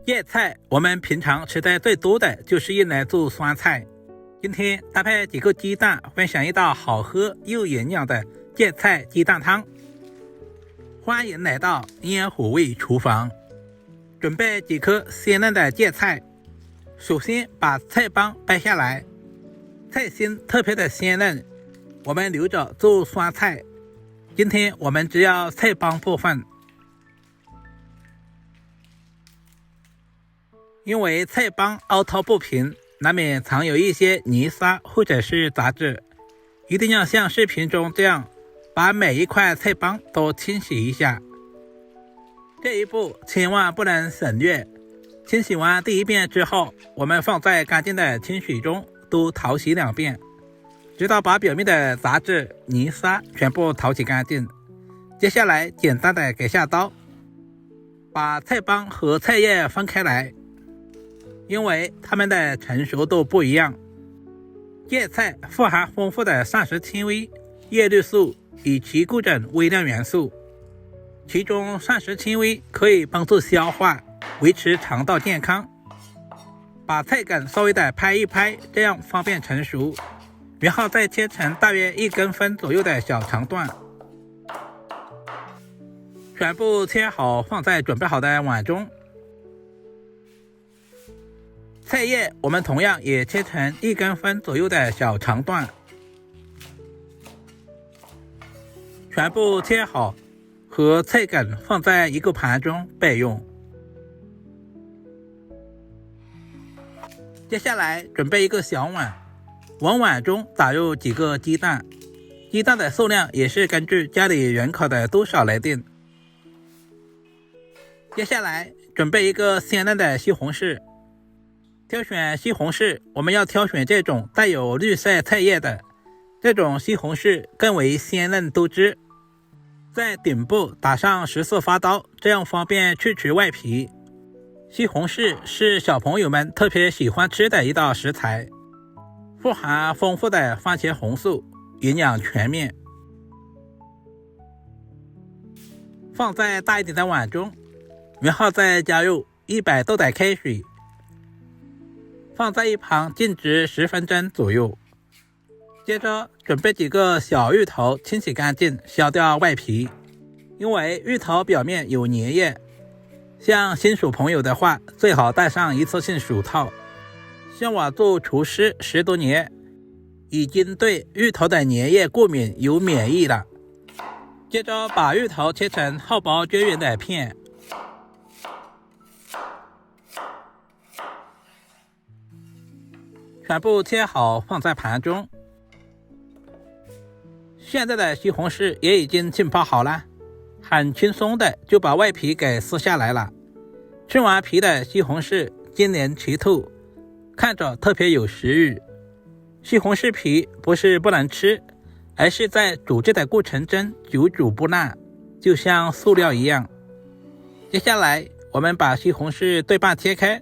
芥菜我們平常吃的最多的就是用來做酸菜。今天搭配幾個雞蛋，分享一道好喝又營養的芥菜雞蛋湯。歡迎來到煙火味廚房。準備幾顆鮮嫩的芥菜，首先把菜幫掰下來，菜心特別的鮮嫩，我們留着做酸菜。今天我們只要菜幫部分，因為菜幫凹凸不平，難免藏有一些泥沙或者是雜質，一定要像視頻中這樣，把每一塊菜幫都清洗一下。這一步千萬不能省略。清洗完第一遍之後，我們放在乾淨的清水中多淘洗2遍，直到把表面的雜質泥沙全部淘洗乾淨。接下來簡單的給下刀，把菜幫和菜葉分開來，因為它們的成熟度不一樣。芥菜富含豐富的膳食纖維、葉綠素以及各種微量元素，其中膳食纖維可以幫助消化，維持腸道健康。把菜梗稍微的拍一拍，這樣方便成熟，然後再切成大約1公分左右的小長段，全部切好放在準備好的碗中。菜葉我們同樣也切成1公分左右的小長段，全部切好，和菜梗放在一個盤中備用。接下來準備一個小碗，往碗中打入幾個雞蛋，雞蛋的數量也是根據家裡人口的多少來定。接下來準備一個鮮嫩的西紅柿，挑選西紅柿，我們要挑選這種帶有綠色菜葉的，這種西紅柿更為鮮嫩多汁。在頂部打上14發刀，這樣方便去除外皮。西紅柿是小朋友們特別喜歡吃的一道食材，富含豐富的番茄紅素，營養全面。放在大一點的碗中，然後再加入100度的開水，放在一旁靜置10分鐘左右。接着準備幾個小芋頭，清洗乾淨，削掉外皮，因為芋頭表面有粘液。像新手朋友的話，最好戴上一次性手套。像我做廚師10多年，已經對芋頭的粘液過敏有免疫了。接着把芋頭切成厚薄均匀的片，全部切好放在盤中。現在的西紅柿也已經浸泡好了，很輕鬆的就把外皮給撕下來了。吃完皮的西紅柿晶瑩剔透，看着特別有食慾。西紅柿皮不是不能吃，而是在煮制的過程中久煮不爛，就像塑料一樣。接下來我們把西紅柿對半切開，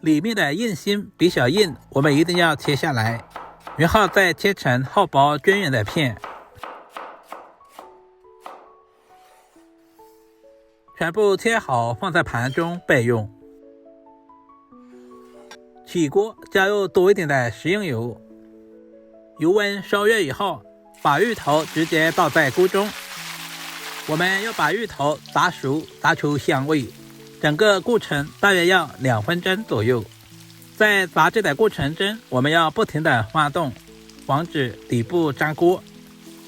裡面的硬心比較硬，我們一定要切下來，然後再切成厚薄均匀的片，全部切好放在盤中備用。起鍋加入多一點的食用油，油溫燒熱以後，把芋頭直接倒在鍋中。我們要把芋頭炸熟，炸出香味，整個過程大約要2分鐘左右。在炸制的過程中，我們要不停地翻動，防止底部粘鍋。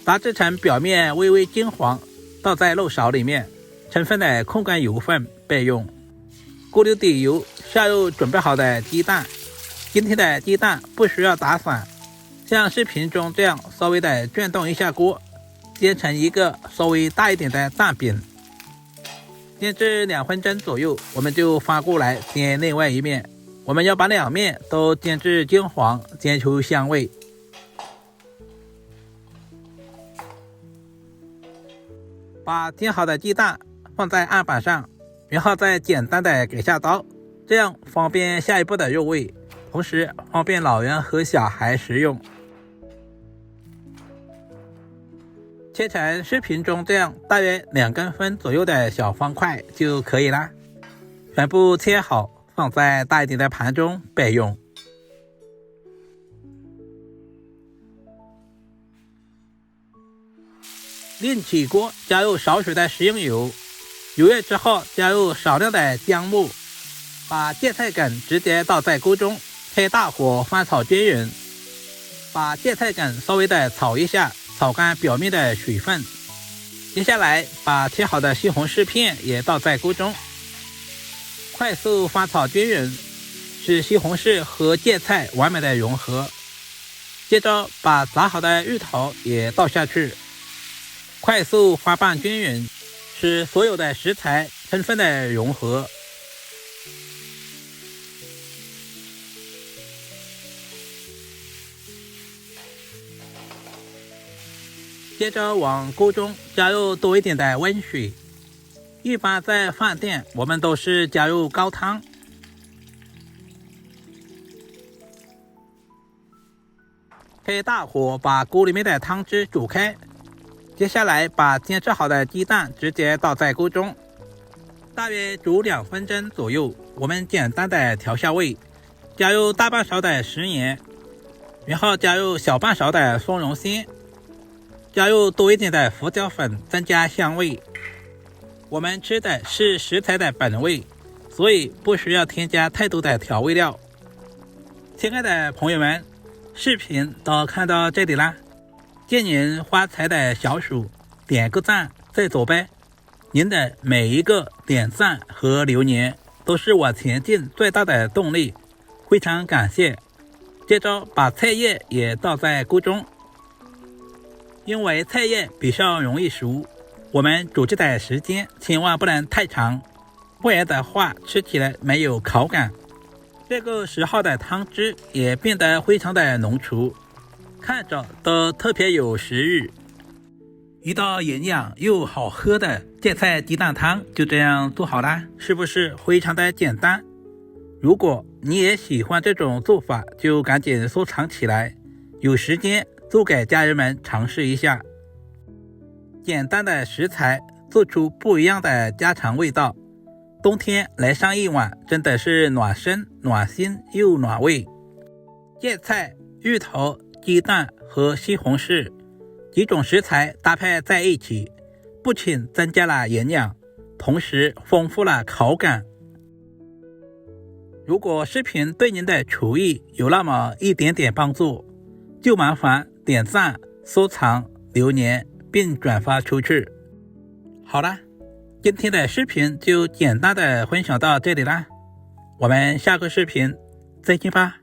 炸制成表面微微金黃，倒在漏勺裡面，充分的控乾油分備用。鍋裡底油，下入準備好的雞蛋。今天的雞蛋不需要打散，像視頻中這樣稍微的轉動一下鍋，煎成一個稍微大一點的蛋餅。煎至2分鐘左右，我們就翻過來煎另外一面。我們要把2面都煎至金黃，煎出香味。把煎好的雞蛋放在案板上，然後再簡單的給下刀，這樣方便下一步的入味，同時方便老人和小孩食用。切成視頻中這樣大約2公分左右的小方塊就可以啦。全部切好，放在大一點的盤中備用。另起鍋，加入少許的食用油，油熱之後加入少量的薑末，把芥菜梗直接倒在鍋中，開大火翻炒均勻。把芥菜梗稍微的炒一下，炒乾表面的水分。接下來把切好的西紅柿片也倒在鍋中，快速翻炒均勻，使西紅柿和芥菜完美的融合。接着把炸好的芋頭也倒下去，快速翻拌均勻，使所有的食材充分的融合。接着往鍋中加入多一點的溫水，一般在飯店我們都是加入高湯。開大火把鍋裡面的湯汁煮開，接下來把煎制好的雞蛋直接倒在鍋中，大約煮2分鐘左右。我們簡單的調下味，加入大半勺的食鹽，然後加入小半勺的松茸鮮，加入多一點的胡椒粉增加香味。我們吃的是食材的本味，所以不需要添加太多的調味料。親愛的朋友們，視頻都看到這裡啦，借您發財的小手點個讚再走唄。您的每一個點讚和留言都是我前進最大的動力，非常感謝。接着把菜葉也倒在鍋中，因為菜葉比較容易熟，我們煮製的時間千萬不能太長，不然的話吃起來沒有口感。這個時候的湯汁也變得非常的濃稠，看着都特別有食慾。一道營養又好喝的芥菜雞蛋湯就這樣做好啦，是不是非常的簡單？如果你也喜歡這種做法，就趕緊收藏起來，有時間做給家人們嘗試一下。簡單的食材做出不一樣的家常味道，冬天來上一碗真的是暖身暖心又暖胃。芥菜、芋頭、雞蛋和西紅柿幾種食材搭配在一起，不僅增加了營養，同時豐富了口感。如果視頻對您的廚藝有那麼一點點幫助，就麻煩點讚、收藏、留言並轉發出去。好了，今天的視頻就簡單的分享到這裡啦，我們下個視頻再見吧。